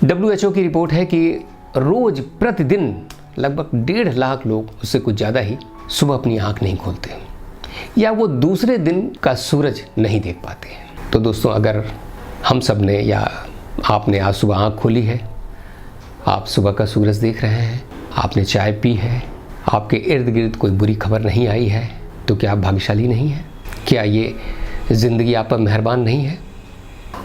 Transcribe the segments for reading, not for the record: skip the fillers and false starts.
WHO की report है कि रोज प्रतिदिन लगभग 1.5 लाख लोग, उससे कुछ ज़्यादा ही, सुबह अपनी आंख नहीं खोलते या वो दूसरे दिन का सूरज नहीं देख पाते। तो दोस्तों, अगर हम सब ने या आपने आज सुबह आंख खोली है, आप सुबह का सूरज देख रहे हैं, आपने चाय पी है, आपके इर्द गिर्द कोई बुरी खबर नहीं आई है, तो क्या आप भाग्यशाली नहीं हैं? क्या ये ज़िंदगी आप पर मेहरबान नहीं है?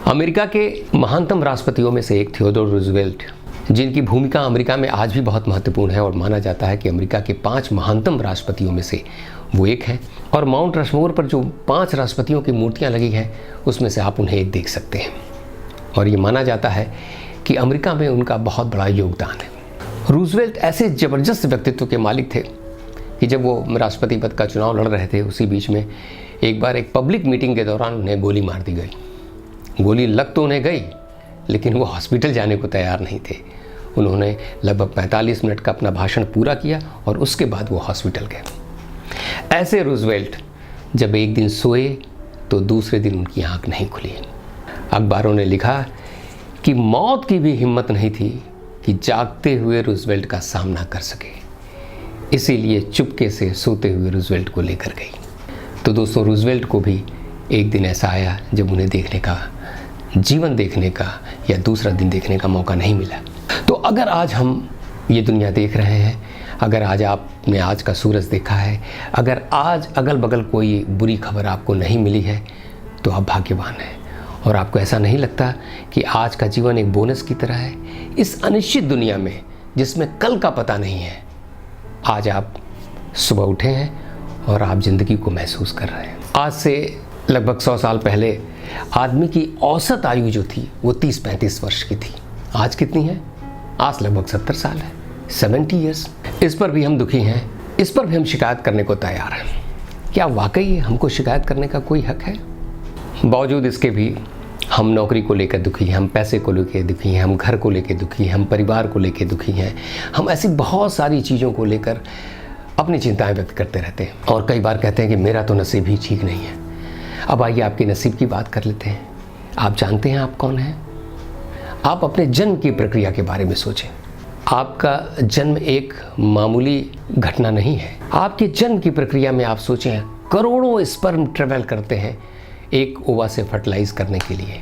अमेरिका के महानतम राष्ट्रपतियों में से एक थियोडोर रूजवेल्ट, जिनकी भूमिका अमेरिका में आज भी बहुत महत्वपूर्ण है और माना जाता है कि अमेरिका के 5 महानतम राष्ट्रपतियों में से वो एक हैं। और माउंट रशमोर पर जो 5 राष्ट्रपतियों की मूर्तियां लगी हैं, उसमें से आप उन्हें एक देख सकते हैं। और ये माना जाता है कि अमेरिका में उनका बहुत बड़ा योगदान है। रूजवेल्ट ऐसे ज़बरदस्त व्यक्तित्व के मालिक थे कि जब वो राष्ट्रपति पद का चुनाव लड़ रहे थे, उसी बीच में एक बार एक पब्लिक मीटिंग के दौरान उन्हें गोली मार दी गई। गोली लग तो उन्हें गई, लेकिन वो हॉस्पिटल जाने को तैयार नहीं थे। उन्होंने लगभग 45 मिनट का अपना भाषण पूरा किया और उसके बाद वो हॉस्पिटल गए। ऐसे रूजवेल्ट जब एक दिन सोए तो दूसरे दिन उनकी आंख नहीं खुली। अखबारों ने लिखा कि मौत की भी हिम्मत नहीं थी कि जागते हुए रूजवेल्ट का सामना कर सके, इसीलिए चुपके से सोते हुए रूजवेल्ट को लेकर गई। तो दोस्तों, रूजवेल्ट को भी एक दिन ऐसा आया जब उन्हें देखने का, जीवन देखने का या दूसरा दिन देखने का मौका नहीं मिला। तो अगर आज हम ये दुनिया देख रहे हैं, अगर आज आपने आज का सूरज देखा है, अगर आज अगल बगल कोई बुरी खबर आपको नहीं मिली है, तो आप भाग्यवान हैं। और आपको ऐसा नहीं लगता कि आज का जीवन एक बोनस की तरह है? इस अनिश्चित दुनिया में जिसमें कल का पता नहीं है, आज आप सुबह उठे हैं और आप ज़िंदगी को महसूस कर रहे हैं। आज से लगभग 100 साल पहले आदमी की औसत आयु जो थी वो 30-35 वर्ष की थी। आज कितनी है? आज लगभग 70 साल है, 70 ईयर्स। इस पर भी हम दुखी हैं, इस पर भी हम शिकायत करने को तैयार हैं। क्या वाकई हमको शिकायत करने का कोई हक है? बावजूद इसके भी हम नौकरी को लेकर दुखी हैं, हम पैसे को लेकर दुखी हैं, हम घर को लेकर दुखी हैं, हम परिवार को लेकर दुखी हैं, हम ऐसी बहुत सारी चीज़ों को लेकर अपनी चिंताएं व्यक्त करते रहते हैं। और कई बार कहते हैं कि मेरा तो नसीब ही ठीक नहीं है। अब आइए आपके नसीब की बात कर लेते हैं। आप जानते हैं आप कौन हैं? आप अपने जन्म की प्रक्रिया के बारे में सोचें। आपका जन्म एक मामूली घटना नहीं है। आपके जन्म की प्रक्रिया में आप सोचें, करोड़ों स्पर्म ट्रेवल करते हैं एक ओवा से फर्टिलाइज करने के लिए,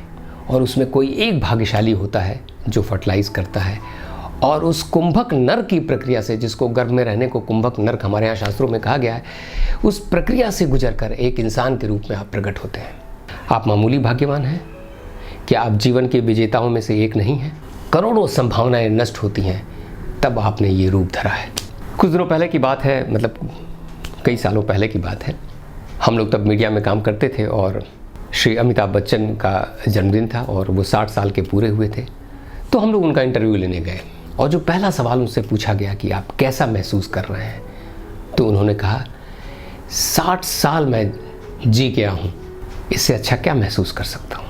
और उसमें कोई एक भाग्यशाली होता है जो फर्टिलाइज करता है। और उस कुंभक नर की प्रक्रिया से, जिसको गर्भ में रहने को कुंभक नर हमारे यहाँ शास्त्रों में कहा गया है, उस प्रक्रिया से गुजरकर एक इंसान के रूप में आप प्रकट होते हैं। आप मामूली भाग्यवान हैं? क्या आप जीवन के विजेताओं में से एक नहीं हैं? करोड़ों संभावनाएं नष्ट होती हैं, तब आपने ये रूप धरा है। कुछ दिनों पहले की बात है, मतलब कई सालों पहले की बात है। हम लोग तब मीडिया में काम करते थे और श्री अमिताभ बच्चन का जन्मदिन था और वो 60 साल के पूरे हुए थे। तो हम लोग उनका इंटरव्यू लेने गए और जो पहला सवाल उनसे पूछा गया कि आप कैसा महसूस कर रहे हैं, तो उन्होंने कहा 60 साल मैं जी गया हूँ, इससे अच्छा क्या महसूस कर सकता हूँ।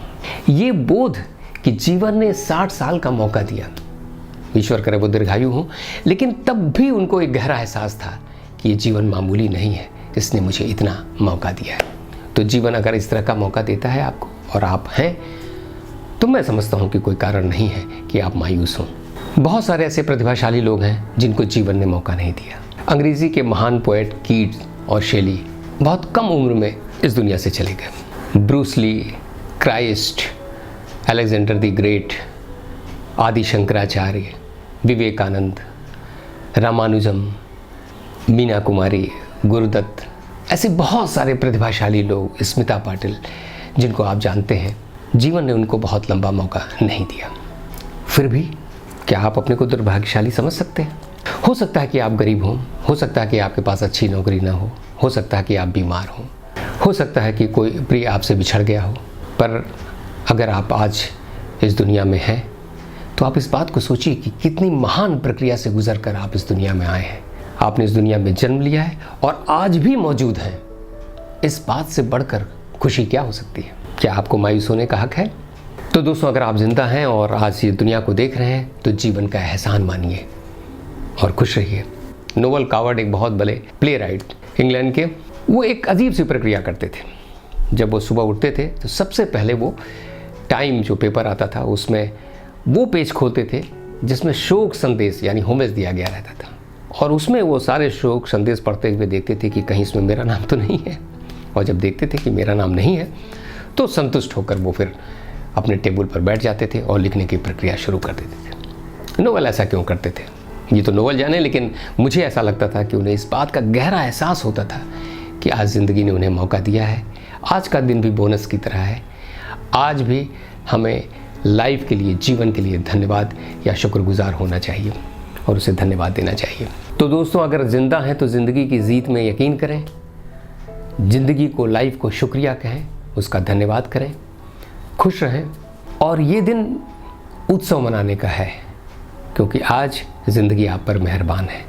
ये बोध कि जीवन ने 60 साल का मौका दिया, ईश्वर करे वो दीर्घायु हो, लेकिन तब भी उनको एक गहरा एहसास था कि ये जीवन मामूली नहीं है, इसने मुझे इतना मौका दिया है। तो जीवन अगर इस तरह का मौका देता है आपको और आप हैं, तो मैं समझता हूँ कि कोई कारण नहीं है कि आप मायूस हों। बहुत सारे ऐसे प्रतिभाशाली लोग हैं जिनको जीवन ने मौका नहीं दिया। अंग्रेज़ी के महान पोएट कीट्स और शेली बहुत कम उम्र में इस दुनिया से चले गए। Bruce Lee, Christ, Alexander the great, Adi Shankaracharya, Vivekananda, Ramanujan, Meena Kumari, Gurudatt, ऐसे बहुत सारे प्रतिभाशाली लोग, स्मिता पाटिल, जिनको आप जानते हैं, जीवन ने उनको बहुत लंबा मौका नहीं दिया। फिर भी क्या आप अपने को दुर्भाग्यशाली समझ सकते हैं? हो सकता है कि आप गरीब हो सकता है कि आपके पास अच्छी नौकरी ना हो सकता है कि आप बीमार हो सकता है कि कोई प्रिय आपसे बिछड़ गया हो, पर अगर आप आज इस दुनिया में हैं, तो आप इस बात को सोचिए कि कितनी महान प्रक्रिया से गुजर कर आप इस दुनिया में आए हैं। आपने इस दुनिया में जन्म लिया है और आज भी मौजूद हैं। इस बात से बढ़कर खुशी क्या हो सकती है? क्या आपको मायूस होने का हक है? तो दोस्तों, अगर आप जिंदा हैं और आज ये दुनिया को देख रहे हैं, तो जीवन का एहसान मानिए और खुश रहिए। नोबल कावर्ड एक बहुत बड़े प्ले राइट इंग्लैंड के, वो एक अजीब सी प्रक्रिया करते थे। जब वो सुबह उठते थे तो सबसे पहले वो टाइम जो पेपर आता था उसमें वो पेज खोलते थे जिसमें शोक संदेश यानी होमेज दिया गया रहता था, और उसमें वो सारे शोक संदेश पढ़ते हुए देखते थे कि कहीं इसमें मेरा नाम तो नहीं है। और जब देखते थे कि मेरा नाम नहीं है तो संतुष्ट होकर वो फिर अपने टेबल पर बैठ जाते थे और लिखने की प्रक्रिया शुरू कर देते थे। नोवेल ऐसा क्यों करते थे ये तो नोवेल जाने, लेकिन मुझे ऐसा लगता था कि उन्हें इस बात का गहरा एहसास होता था कि आज ज़िंदगी ने उन्हें मौका दिया है। आज का दिन भी बोनस की तरह है। आज भी हमें लाइफ के लिए, जीवन के लिए धन्यवाद या शुक्रगुजार होना चाहिए और उसे धन्यवाद देना चाहिए। तो दोस्तों, अगर ज़िंदा हैं तो ज़िंदगी की जीत में यकीन करें, ज़िंदगी को, लाइफ को शुक्रिया कहें, उसका धन्यवाद करें, खुश रहें। और ये दिन उत्सव मनाने का है, क्योंकि आज ज़िंदगी आप पर मेहरबान है।